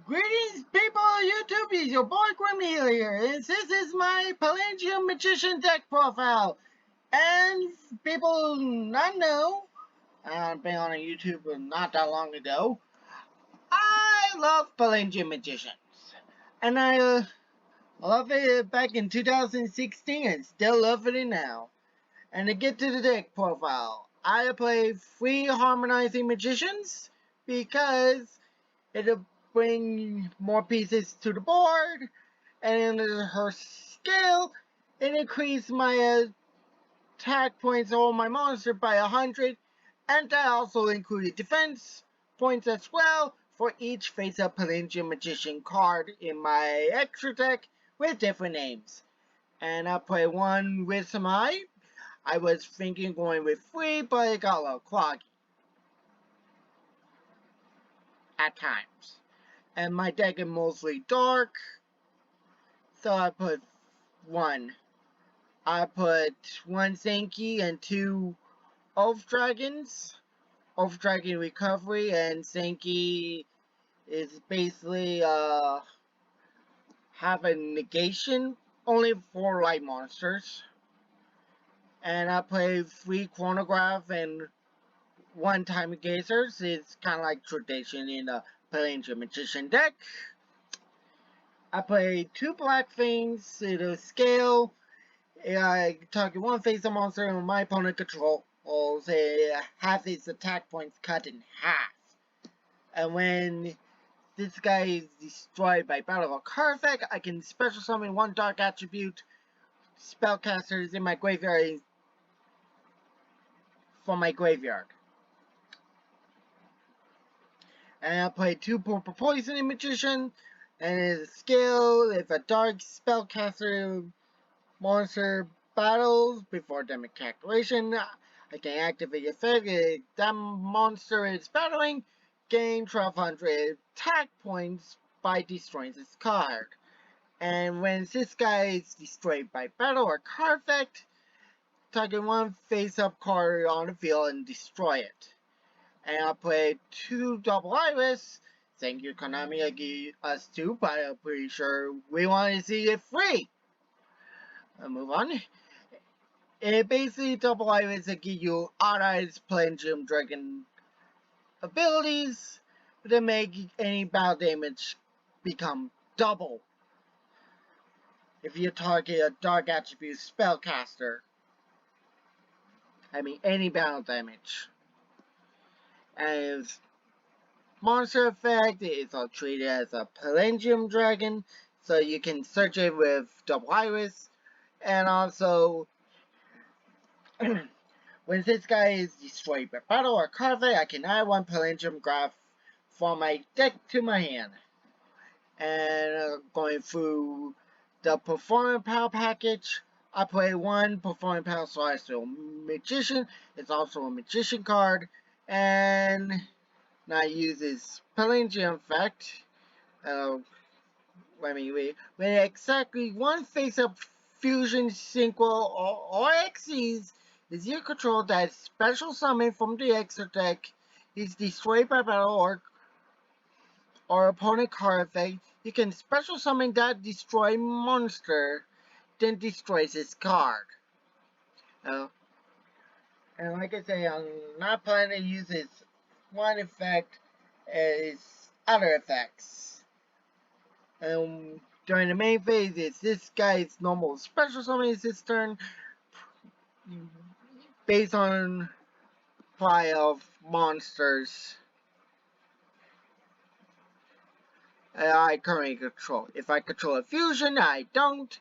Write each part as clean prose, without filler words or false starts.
Greetings, people of YouTube. It's your boy Grimmy here, and this is my Pendulum Magician deck profile. And people not know, I've been on YouTube not that long ago. I love Pendulum Magicians, and I love it back in 2016, and still love it now. And to get to the deck profile, I play 3 Harmonizing Magicians because it'll bring more pieces to the board, and her skill, it increased my attack points on my monster by 100, and I also included defense points as well for each face-up Pendulum Magician card in my extra deck with different names. And I play one with some hype. I was thinking going with 3, but it got a little cloggy at times. And my deck is mostly dark, so I put 1. I put 1 Sankey and 2 Oath Dragons. Oath Dragon Recovery, and Sankey is basically have a negation only for light monsters. And I play 3 Chronograph and 1 Time Gazers. It's kind of like tradition in a Pendulum Magician deck. I play 2 Black Things in a scale. I target 1 face-up monster and my opponent controls half its attack points cut in half. And when this guy is destroyed by battle or card effect, I can special summon 1 dark attribute spellcasters in my graveyard from my graveyard. And I play 2 Purple Poisoning Magician, and his skill, if a dark spellcaster monster battles before damage calculation, I can activate the effect. If that monster is battling, gain 1200 attack points by destroying this card. And when this guy is destroyed by battle or card effect, target 1 face-up card on the field and destroy it. And I'll play 2 Double Iris. Thank you, Konami. I gave us 2, but I'm pretty sure we want to see it free. I'll move on. It basically Double Iris that give you authorized Pendulum Dragon abilities to make any battle damage become double if you target a dark attribute spellcaster. I mean any battle damage. And its monster effect is treated as a Pendulum Dragon, so you can search it with Double Iris. And also, when this guy is destroyed by battle or card effect, I can add 1 Pendulum Graph from my deck to my hand. And going through the Performance Power package, I play 1 Performance Power Celestial Magician. It's also a Magician card. And now uses Pendulum effect. With exactly 1 face-up fusion synchro or Xyz is your control that special summon from the extra deck is destroyed by battle or opponent card effect. You can special summon that destroy monster, then destroys its card. And like I say, I'm not planning to use this 1 effect as other effects. During the main phase, it's this guy's normal special summon this turn based on play of monsters I currently control. If I control a fusion, I don't.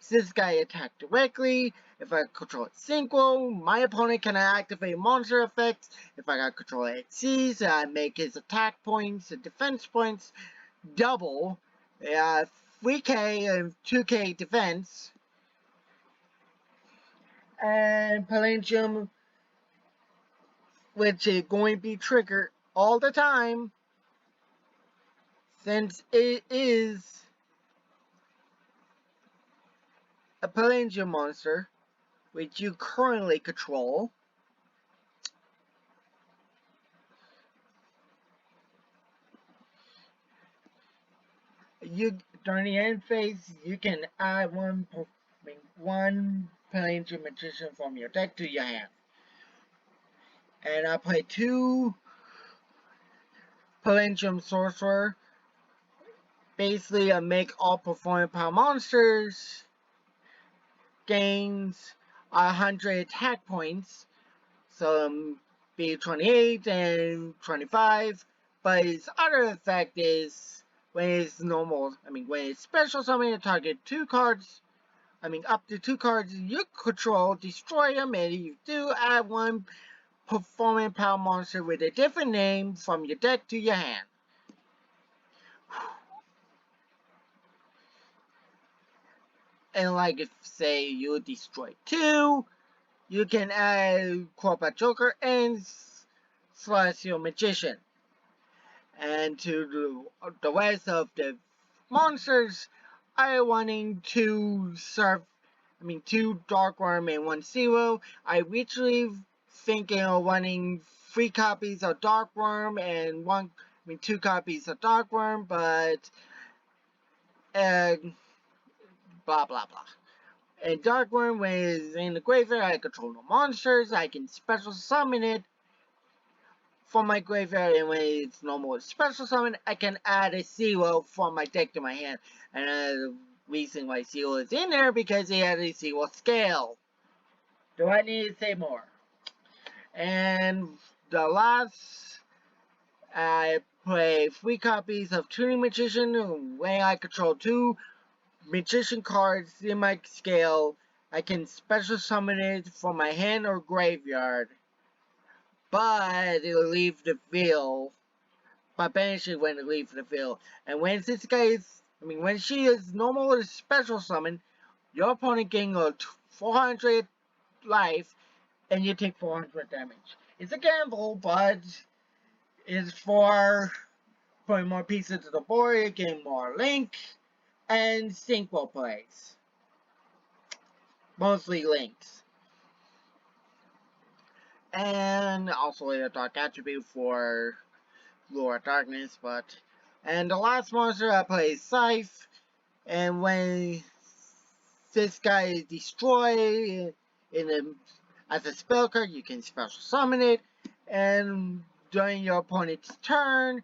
This guy attack directly. If I control synchro, my opponent can activate monster effects. If I got control Xyz, I make his attack points and defense points double. 3k and 2k defense. And Pendulum, which is going to be triggered all the time, since it is a Pendulum monster, which you currently control. You during the end phase, you can add one Palladium Magician from your deck to your hand. And I play two Palladium Sorcerer. Basically, I make all performing power monsters gains 100 attack points. So be 28 and 25. But its other effect is when it's normal, when it's special summon, you target up to two cards you control, destroy them, and you do add one performing power monster with a different name from your deck to your hand. And like if say you destroy two, you can add Corporate Joker and Celestial Magician. And to the rest of the monsters, I wanting to serve, two Dark Worm and one Zero. I originally thinking of wanting 3 copies of Dark Worm and two copies of Dark Worm, but uh, blah blah blah. And Dark Worm, when it's in the graveyard, I control no monsters. I can special summon it from my graveyard, and when it's normal special summon, I can add a Zero from my deck to my hand. And the reason why Zero is in there because he has a Zero scale. Do I need to say more? And the last, I play 3 copies of Tuning Magician. When I control 2 Magician cards in my scale, I can special summon it from my hand or graveyard. But it'll leave the field. But banish it when it leaves the field. And when this guy is, when she is normal or special summon, your opponent gains 400 life, and you take 400 damage. It's a gamble, but it's for putting more pieces to the board, you gain more link, and synchro plays. Mostly links. And also a dark attribute for Lure of Darkness, and the last monster I play is Scythe, and when this guy is destroyed as a spell card, you can special summon it, and during your opponent's turn,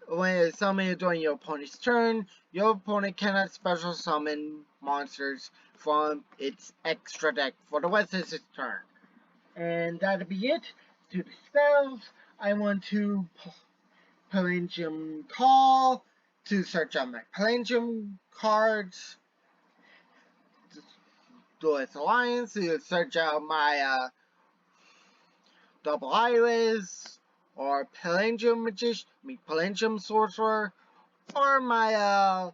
when it's summoned during your opponent's turn, your opponent cannot special summon monsters from its extra deck for the rest of its turn. And that'll be it. To the spells, I want to Palladium Call to search out my Palladium cards. Duelist Alliance to search out my Double Iris, or Palladium Magician, Palladium Sorcerer, or my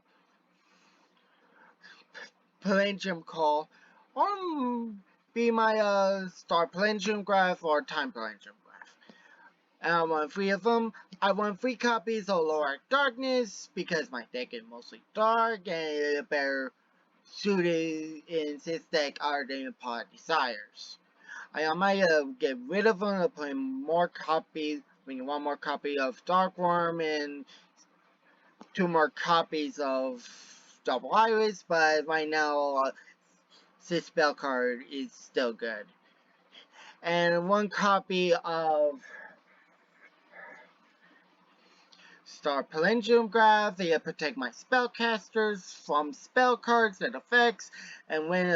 Palladium Call, or be my Star Palladium Graph or Time Palladium Graph. And I want 3 of them. I want 3 copies of Lure of Darkness because my deck is mostly dark and it better suited in this deck other than Pod Desires. I might get rid of them and put more copies, one more copy of Dark Worm and 2 more copies of Double Iris, but right now this spell card is still good. And 1 copy of Star Palladium Graph. They protect my spellcasters from spell cards and effects, and when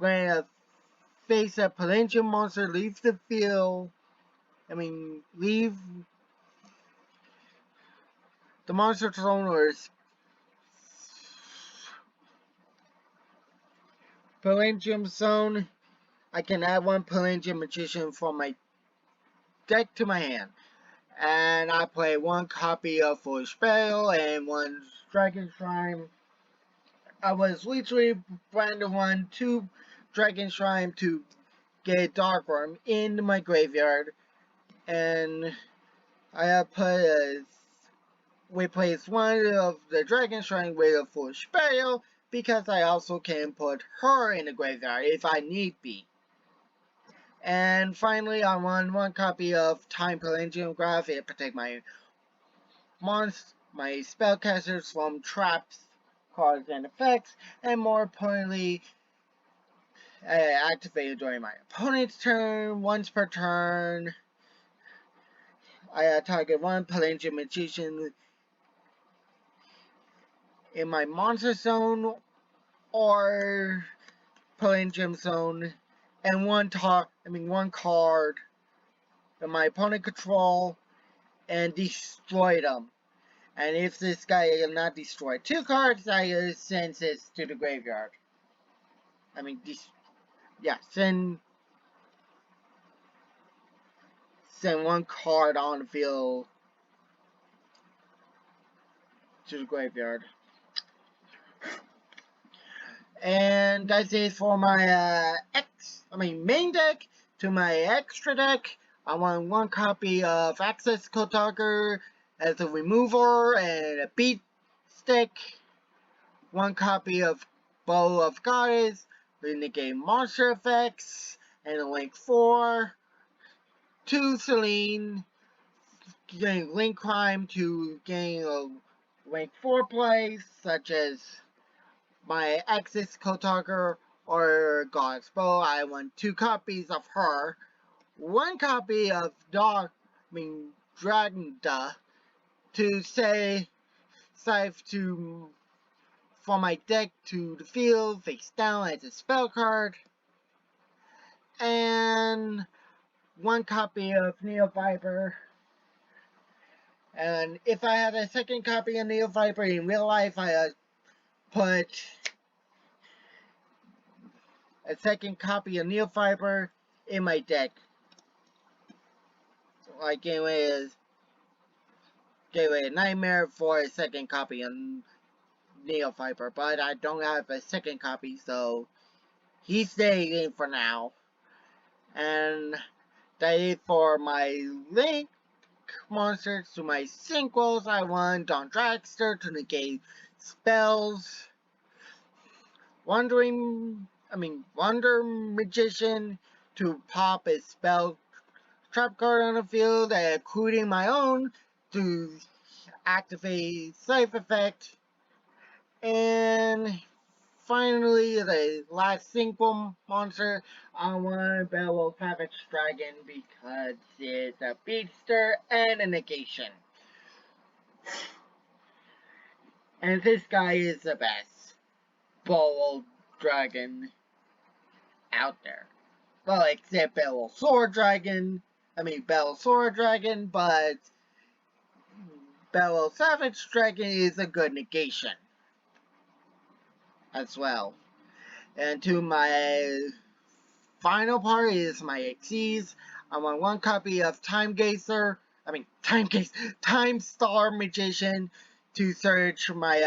a face a Palladium monster leaves the field, leave the monster zone or Palladium zone, I can add 1 Palladium Magician from my deck to my hand. And I play 1 copy of Foolish Spell and 1 Dragon Shrine. I was literally trying to run 2 Dragon Shrine to get Dark Worm in my graveyard. And I replaced 1 of the Dragon Shrine with a Foolish Spell because I also can put her in the graveyard if I need be. And finally, I want 1 copy of Time Palladium Graph to protect my my spellcasters from traps, cards, and effects, and more importantly, activated during my opponent's turn. Once per turn, I target one Pendulum Magician in my monster zone or Pendulum zone, and one card in my opponent control, and destroy them. And if this guy cannot destroy two cards, I send this to the graveyard. Send one card on the field to the graveyard. And that's it for my main deck. To my extra deck, I want one copy of Access Kotaku as a remover and a beat stick. One copy of Bow of Goddess with negate monster effects and a link 4. 2 Celine, getting link crime to gain a rank 4 plays, such as my Axis Kotaku or God's Bow. I want 2 copies of her, 1 copy of Dragon to say scythe to from my deck to the field face down as a spell card, and 1 copy of Neo Viper. And if I had a second copy of Neo Viper in real life, I put a second copy of Neo Viper in my deck. I gave away a nightmare for a second copy of Neo Viper, but I don't have a second copy, so he's staying for now. And that is for my link monsters. To my synchros, I want Don Dragster to negate spells. Wonder Magician to pop a spell trap card on the field, including my own, to activate Scythe effect. And finally, the last synchro monster, I want Bellow Savage Dragon because it's a beatster and a negation. And this guy is the best Bellow Dragon out there. Well, except Bellosaur Dragon, but Bellow Savage Dragon is a good negation as well. And to my final part is my Xyz. I want 1 copy of Time Star Magician to search my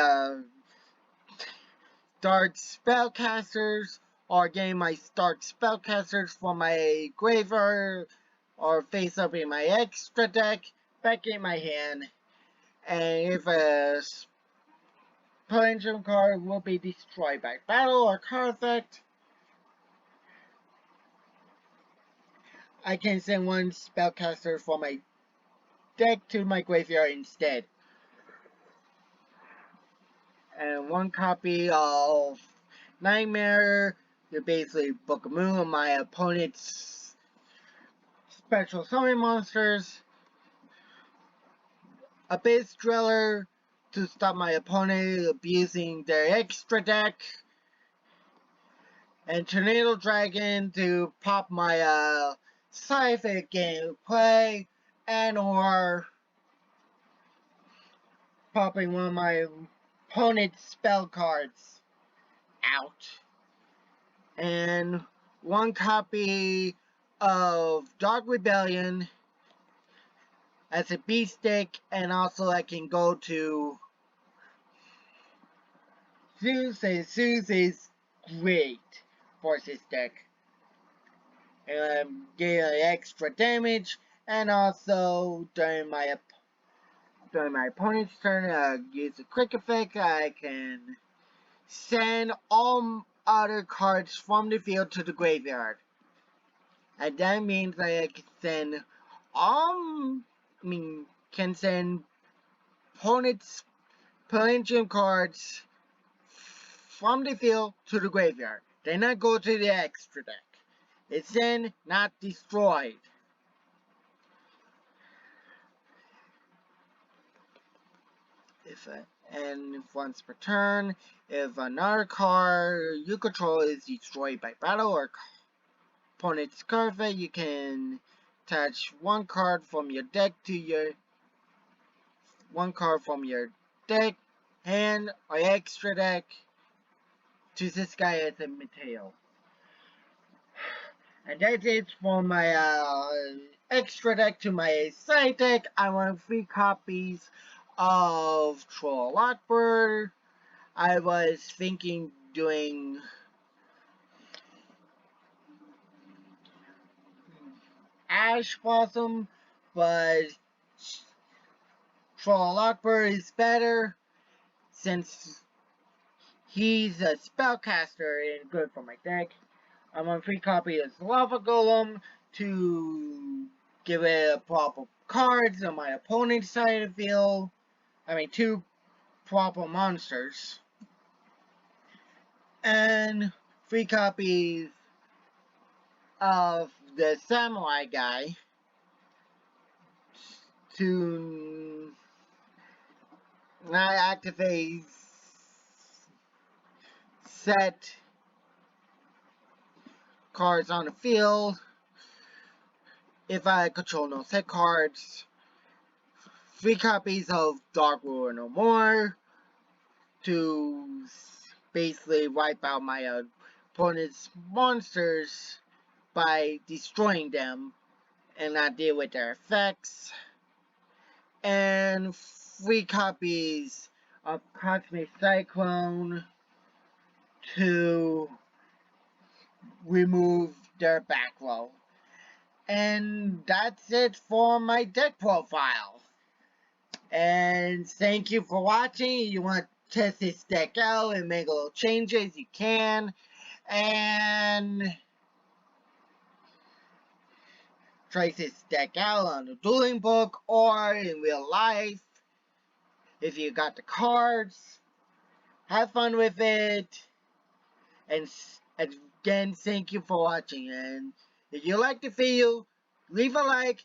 Dark Spellcasters, or gain my Dark Spellcasters from my graveyard or face up in my extra deck, back in my hand. And if a Pendulum card will be destroyed by battle or card effect, I can send 1 spellcaster from my deck to my graveyard instead. And 1 copy of Nightmare to basically book a moon on my opponent's special summon monsters. Abyss Driller to stop my opponent abusing their extra deck. And Tornado Dragon to pop my Scythe game play, and or popping one of my opponent's spell cards out. And 1 copy of Dark Rebellion as a beast stick, and also I can go to Zeus, and Zeus is great for this deck. And get extra damage, and also during my opponent's turn, use a quick effect, I can send all other cards from the field to the graveyard. And that means I can send opponent's Pendulum cards from the field to the graveyard. They not go to the extra deck. It's then not destroyed. And once per turn, if another card you control is destroyed by battle or opponent's card phase, you can attach one card from your deck to your hand or extra deck to this guy as a material. And that's it for my extra deck to my side deck. I want 3 copies of Troll Lockbird. I was thinking doing Ash Blossom, but Troll Lockbird is better since he's a spellcaster and good for my deck. I want 3 copies of Lava Golem to give it a proper cards on my opponent's side of the field. I mean 2 proper monsters. And 3 copies of the Samurai guy to not activate set cards on the field if I control no set cards. 3 copies of Dark Ruler No More to basically wipe out my opponent's monsters by destroying them and not deal with their effects. And 3 copies of Cosmic Cyclone to remove their back row. And that's it for my deck profile. And thank you for watching. If you want to test this deck out and make little changes, you can. And try this deck out on the dueling book or in real life. If you got the cards, have fun with it. And again, thank you for watching. And if you like the video, leave a like,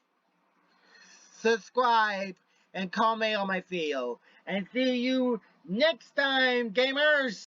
subscribe, and comment on my video. And see you next time, gamers!